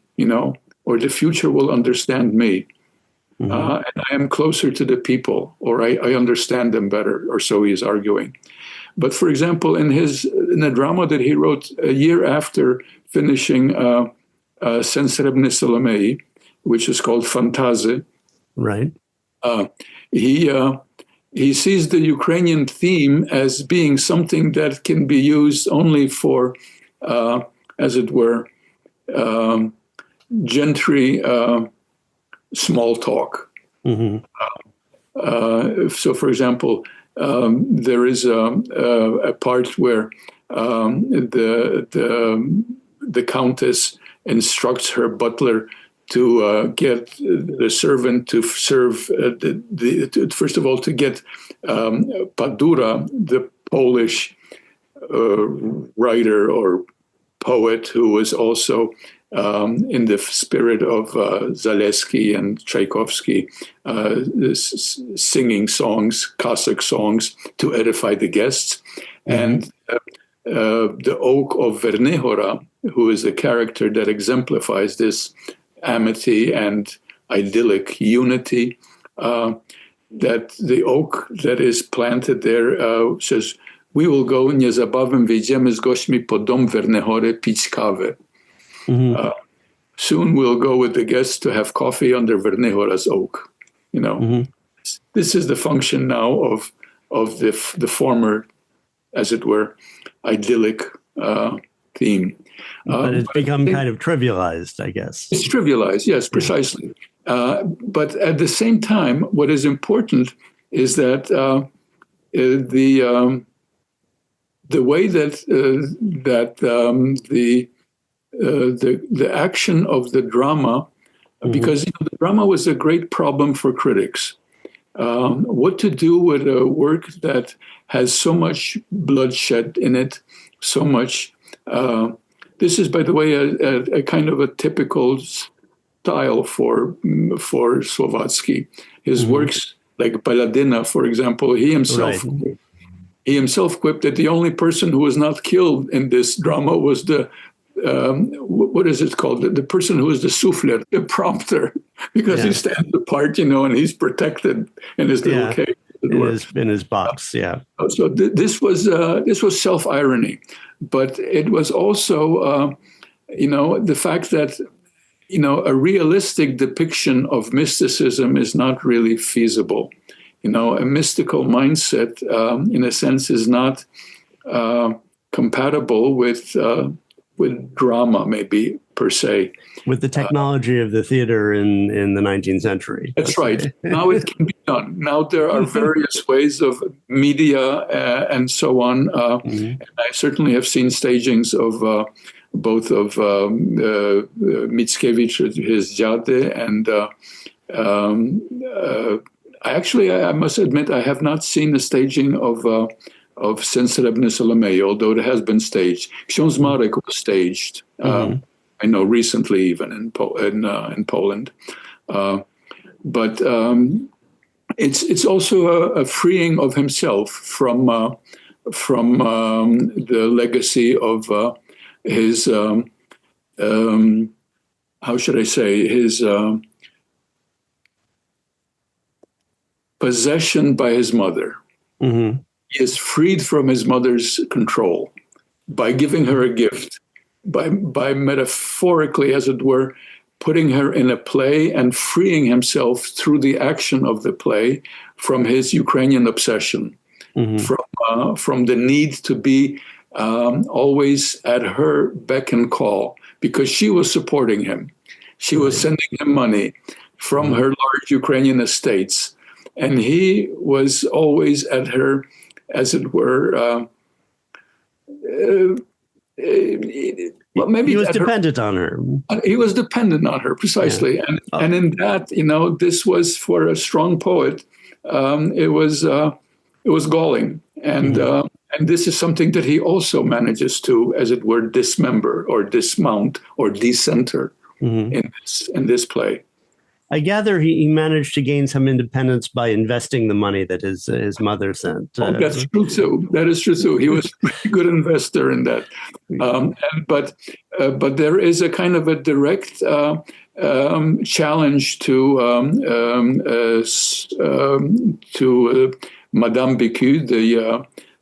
Or the future will understand me. And I am closer to the people, or I understand them better, or so he is arguing. But for example, in a drama that he wrote a year after finishing Sensrebny Salomei, which is called Fantazy, right? He sees the Ukrainian theme as being something that can be used only for, as it were, gentry small talk. So, for example, there is a part where the countess instructs her butler to get the servant to serve first of all to get Padura, the Polish writer or poet who was also in the spirit of Zaleski and Tchaikovsky, singing songs, Cossack songs, to edify the guests. And the Oak of Vernehora, who is the character that exemplifies this amity and idyllic unity, that the oak that is planted there says, "We will go, niezabawem wyjdziemy z gośćmi po dom Vernehory pić kawę." Soon we'll go with the guests to have coffee under Vernehora's oak. This is the function now of the former, as it were, idyllic theme. But it's become kind of trivialized, I guess. It's trivialized, yes, precisely. But at the same time, what is important is that the way that the action of the drama, because the drama was a great problem for critics. What to do with a work that has so much bloodshed in it, so much. This is, by the way, a kind of a typical style for Słowacki. His works, like Baladina, for example, he himself quipped that the only person who was not killed in this drama was the what is it called? The person who is the souffler, the prompter, because he stands apart, and he's protected in his little cage. In his box, So this was self-irony, but it was also, the fact that, a realistic depiction of mysticism is not really feasible. A mystical mindset, in a sense, is not compatible with drama, maybe, per se. With the technology of the theater in the 19th century. That's right. Now it can be done. Now there are various ways of media and so on. And I certainly have seen stagings of both of Mickiewicz, his Dziady, and I must admit, I have not seen the staging of Silver Salomea, although it has been staged. Ksiądz Marek was staged. I know recently, even in Poland, but it's also a freeing of himself from the legacy of his how should I say, his possession by his mother. He is freed from his mother's control by giving her a gift. By metaphorically, as it were, putting her in a play and freeing himself through the action of the play from his Ukrainian obsession, from the need to be always at her beck and call, because she was supporting him. She was sending him money from her large Ukrainian estates, and he was always at her, as it were, well, maybe he was dependent on her. He was dependent on her, precisely. And in that, this was, for a strong poet, it was galling. And this is something that he also manages to, as it were, dismember or dismount or decenter in this play. I gather he managed to gain some independence by investing the money that his mother sent. That's true too. That is true too. He was a very good investor in that. But there is a kind of a direct challenge to Madame Bécu,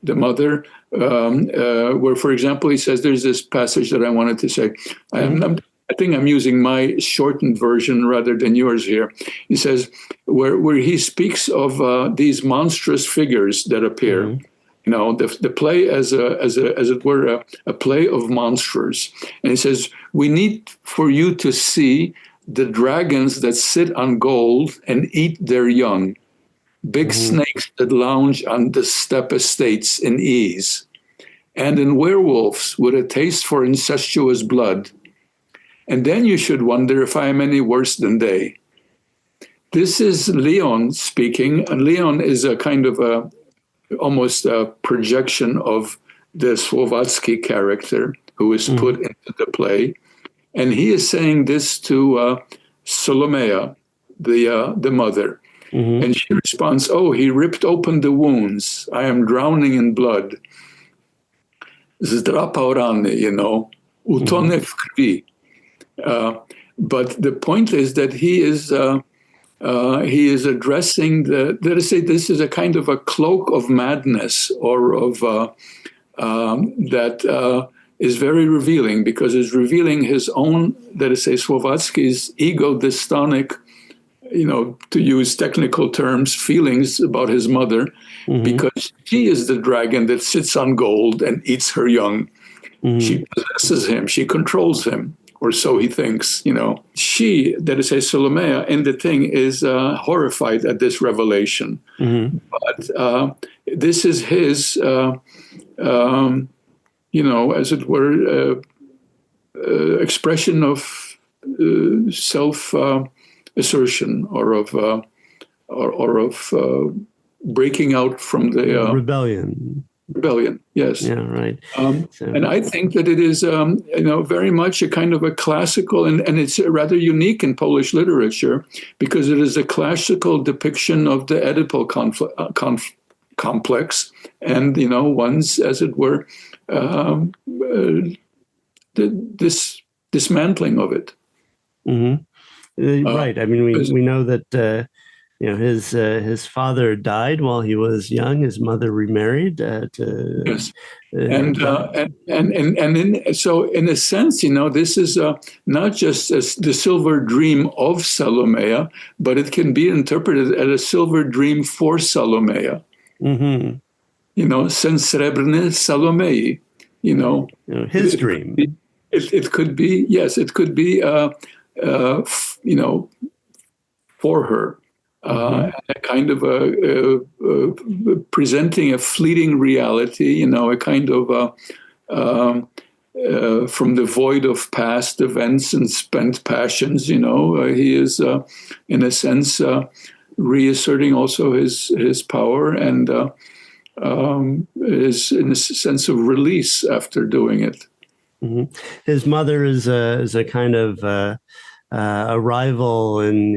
the mother, where, for example, he says, there's this passage that I wanted to say. I think I'm using my shortened version rather than yours here. He says, where he speaks of these monstrous figures that appear, the play as it were a play of monsters. And he says, we need for you to see the dragons that sit on gold and eat their young, big snakes that lounge on the steppe estates in ease, and in werewolves with a taste for incestuous blood. And then you should wonder if I am any worse than they. This is Leon speaking, and Leon is a kind of almost a projection of the Słowacki character who is put into the play. And he is saying this to Salomea, the mother. And she responds, oh, he ripped open the wounds. I am drowning in blood. Zdrapał rany, utonę w krwi. But the point is that he is addressing let us say, this is a kind of a cloak of madness, or of that is very revealing, because it's revealing his own, let us say, Słowacki's ego dystonic, to use technical terms, feelings about his mother, because she is the dragon that sits on gold and eats her young. She possesses him, she controls him. Or so he thinks, She, that is, Salomea, in the thing, is horrified at this revelation. But this is his, as it were, expression of self assertion or of breaking out from the rebellion. Rebellion, yes. Yeah, right. And I think that it is, very much a kind of a classical, and it's rather unique in Polish literature because it is a classical depiction of the Oedipal complex, and one's, as it were, this dismantling of it. Mm-hmm. Right. I mean, we know that. His father died while he was young. His mother remarried. Yes, so in a sense, this is not just the silver dream of Salomea, but it can be interpreted as a silver dream for Salomea. Mm-hmm. Sen srebrny Salomei. His dream. It could be, yes, it could be, for her. A kind of presenting a fleeting reality, a kind of from the void of past events and spent passions. He is, in a sense, reasserting also his power and is in a sense of release after doing it. Mm-hmm. His mother is a kind of a rival, and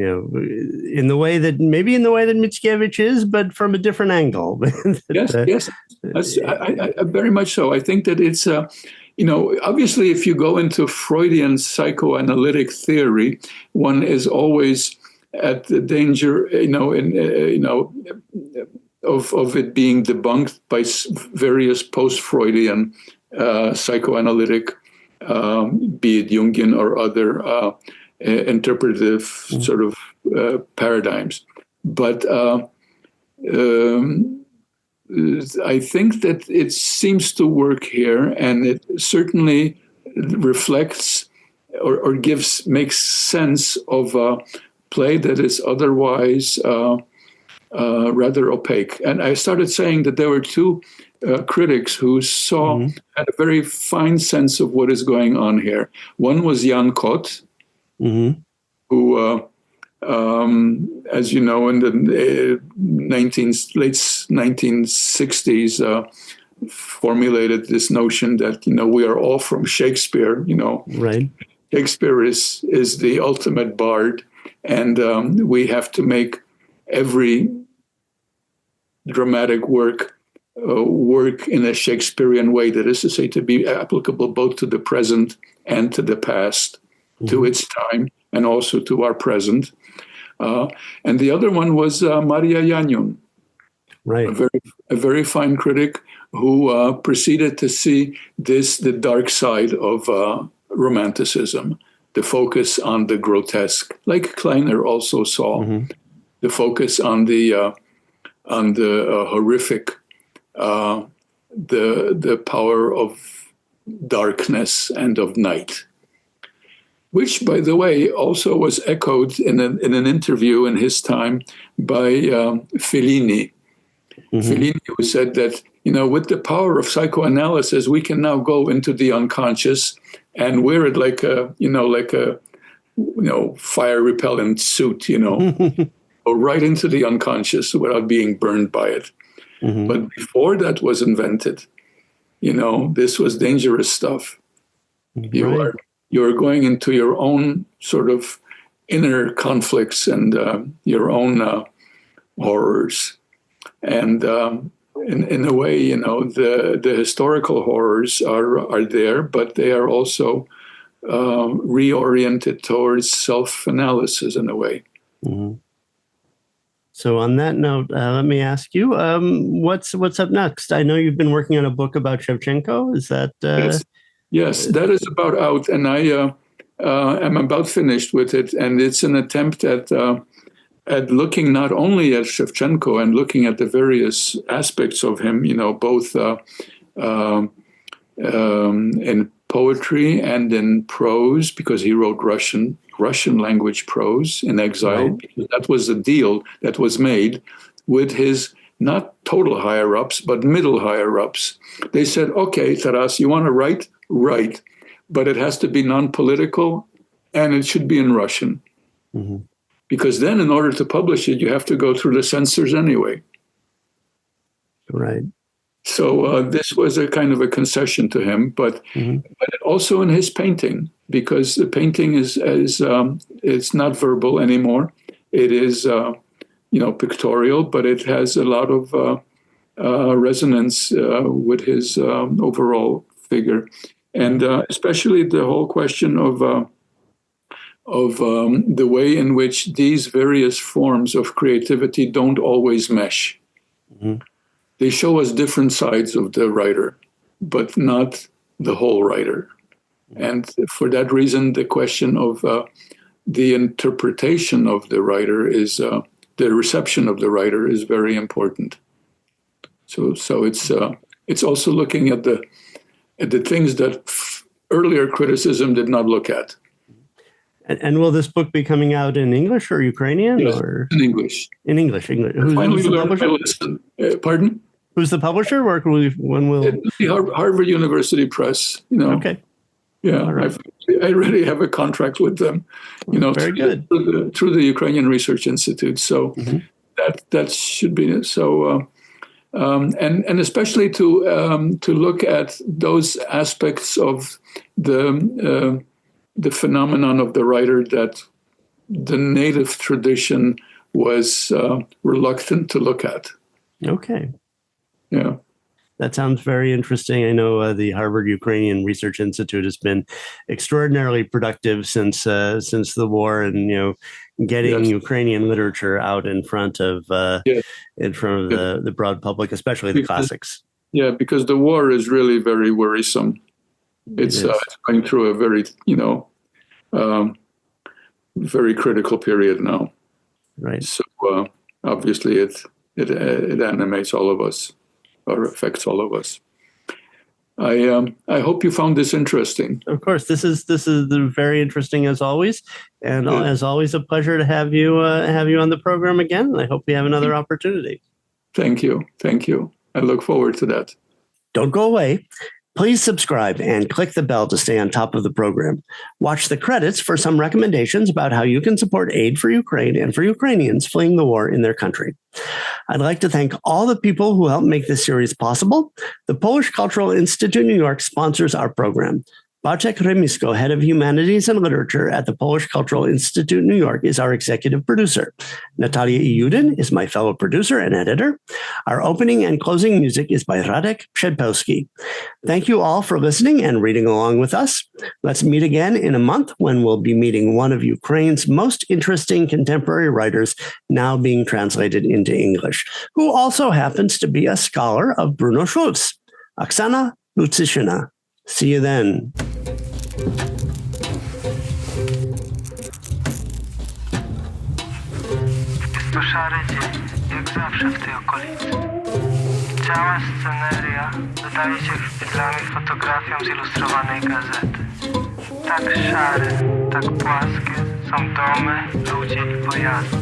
in the way that Mickiewicz is, but from a different angle. Yes, I very much so. I think that it's obviously, if you go into Freudian psychoanalytic theory, one is always at the danger, of it being debunked by various post-Freudian psychoanalytic, be it Jungian or other interpretive sort of paradigms. But I think that it seems to work here, and it certainly reflects or makes sense of a play that is otherwise rather opaque. And I started saying that there were two critics who had a very fine sense of what is going on here. One was Jan Kot, who, as you know, in the late 1960s, formulated this notion that we are all from Shakespeare. Right? Shakespeare is the ultimate bard, and we have to make every dramatic work in a Shakespearean way, that is to say, to be applicable both to the present and to the past, to its time, and also to our present. And the other one was Maria Janiun, right? A very fine critic who proceeded to see the dark side of Romanticism, the focus on the grotesque, like Kleiner also saw, the focus on the horrific, the power of darkness and of night, which, by the way, also was echoed in an interview in his time by Fellini. Fellini, who said that, with the power of psychoanalysis, we can now go into the unconscious and wear it like a fire repellent suit, or right into the unconscious without being burned by it. But before that was invented, this was dangerous stuff. Right. You're going into your own sort of inner conflicts and your own horrors. And in a way, the historical horrors are there, but they are also reoriented towards self-analysis in a way. So on that note, let me ask you, what's up next? I know you've been working on a book about Shevchenko. Is that... Yes, that is about out, and I am about finished with it. And it's an attempt at looking not only at Shevchenko and looking at the various aspects of him, both in poetry and in prose, because he wrote Russian language prose in exile. Right. Because that was the deal that was made with his not total higher-ups, but middle higher-ups. They said, okay, Taras, you want to write? Write. But it has to be non-political, and it should be in Russian. Mm-hmm. Because then, in order to publish it, you have to go through the censors anyway. Right. So this was a kind of a concession to him, but also in his painting, because the painting is it's not verbal anymore. It is, pictorial, but it has a lot of resonance with his overall figure, and especially the whole question of the way in which these various forms of creativity don't always mesh. Mm-hmm. They show us different sides of the writer, but not the whole writer. And for that reason, the question of the interpretation of the writer is, the reception of the writer is very important. So it's also looking at the things that earlier criticism did not look at. And will this book be coming out in English or Ukrainian? Yes, or in English. In English. Who's the publisher? Pardon? Who's the publisher? Or when will the Harvard University Press? Okay. Yeah, right. I already have a contract with them. Very good. Through the Ukrainian Research Institute. So that should be so. And especially to look at those aspects of the phenomenon of the writer that the native tradition was reluctant to look at. Okay. Yeah. That sounds very interesting. I know the Harvard Ukrainian Research Institute has been extraordinarily productive since the war, and getting Ukrainian literature out in front of the broad public, especially the classics. Yeah, because the war is really very worrisome. It's going through a very very critical period now. Right. So obviously it animates all of us, or affects all of us. I hope you found this interesting. Of course, this is very interesting as always, and as always, a pleasure to have you on the program again. And I hope we have another opportunity. Thank you. I look forward to that. Don't go away. Please subscribe and click the bell to stay on top of the program. Watch the credits for some recommendations about how you can support aid for Ukraine and for Ukrainians fleeing the war in their country. I'd like to thank all the people who helped make this series possible. The Polish Cultural Institute New York sponsors our program. Bartek Remisko, head of humanities and literature at the Polish Cultural Institute New York, is our executive producer. Natalia Iudin is my fellow producer and editor. Our opening and closing music is by Radek Przedpelski. Thank you all for listening and reading along with us. Let's meet again in a month when we'll be meeting one of Ukraine's most interesting contemporary writers now being translated into English, who also happens to be a scholar of Bruno Schulz, Oksana Lucyshina. See you then. Jest to szary dzień, jak zawsze w tej okolicy. Cała sceneria wydaje się chwilami fotografią z ilustrowanej gazety. Tak szare, tak płaskie są domy, ludzie i pojazdy.